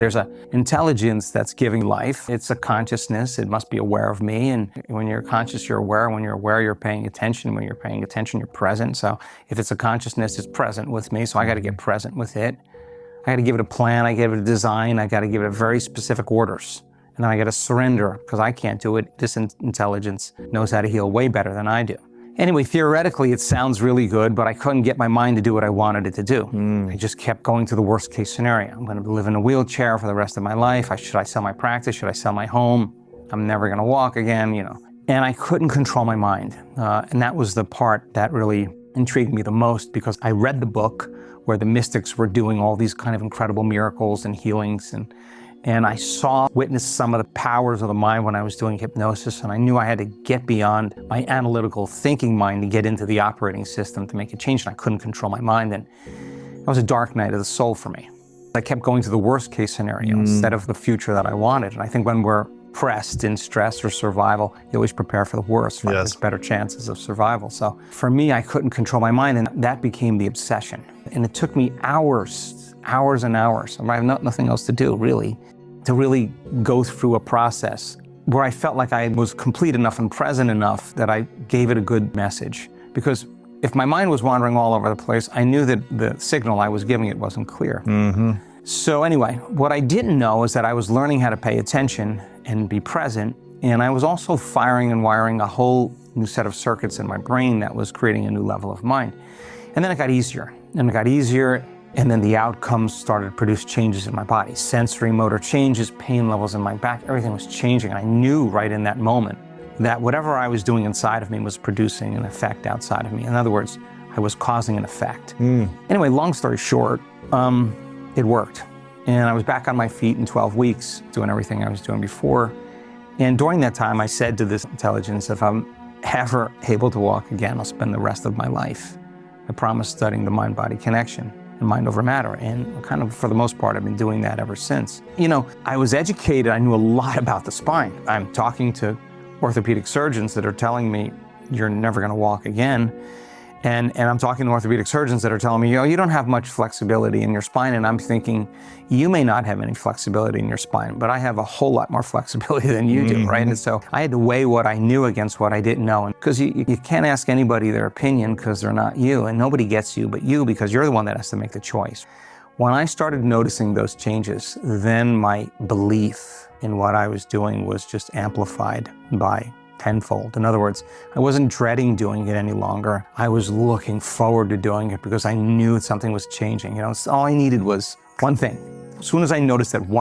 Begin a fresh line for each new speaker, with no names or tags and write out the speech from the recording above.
There's an intelligence that's giving life. It's a consciousness. It must be aware of me. And when you're conscious, you're aware. When you're aware, you're paying attention. When you're paying attention, you're present. So if it's a consciousness, it's present with me. So I got to get present with it. I got to give it a plan. I give it a design. I got to give it a very specific orders. And then I got to surrender because I can't do it. This intelligence knows how to heal way better than I do. Anyway, theoretically, it sounds really good, but I couldn't get my mind to do what I wanted it to do. I just kept going to the worst case scenario. I'm going to live in a wheelchair for the rest of my life. Should I sell my practice? Should I sell my home? I'm never going to walk again, And I couldn't control my mind. And that was the part that really intrigued me the most, because I read the book where the mystics were doing all these kind of incredible miracles and healings, and I witnessed some of the powers of the mind when I was doing hypnosis, and I knew I had to get beyond my analytical thinking mind to get into the operating system to make a change, and I couldn't control my mind, and that was a dark night of the soul for me. I kept going to the worst case scenario instead of the future that I wanted, and I think when we're pressed in stress or survival, you always prepare for the worst, right? There's better chances of survival. So for me, I couldn't control my mind, and that became the obsession. And it took me hours and hours. I have nothing else to do, really, to really go through a process where I felt like I was complete enough and present enough that I gave it a good message. Because if my mind was wandering all over the place, I knew that the signal I was giving it wasn't clear. So anyway, what I didn't know is that I was learning how to pay attention and be present, and I was also firing and wiring a whole new set of circuits in my brain that was creating a new level of mind. And then it got easier, and it got easier, and then the outcomes started to produce changes in my body. Sensory motor changes, pain levels in my back, everything was changing. And I knew right in that moment that whatever I was doing inside of me was producing an effect outside of me. In other words, I was causing an effect. Anyway, long story short, it worked. And I was back on my feet in 12 weeks, doing everything I was doing before. And during that time, I said to this intelligence, if I'm ever able to walk again, I'll spend the rest of my life, I promise, studying the mind-body connection and mind over matter. And kind of, for the most part, I've been doing that ever since. I was educated. I knew a lot about the spine. I'm talking to orthopedic surgeons that are telling me, you're never going to walk again. And I'm talking to orthopedic surgeons that are telling me, you don't have much flexibility in your spine. And I'm thinking, you may not have any flexibility in your spine, but I have a whole lot more flexibility than you do, right? And so I had to weigh what I knew against what I didn't know. Because you can't ask anybody their opinion because they're not you, and nobody gets you but you, because you're the one that has to make the choice. When I started noticing those changes, then my belief in what I was doing was just amplified by tenfold. In other words, I wasn't dreading doing it any longer. I was looking forward to doing it because I knew something was changing. All I needed was one thing. As soon as I noticed that one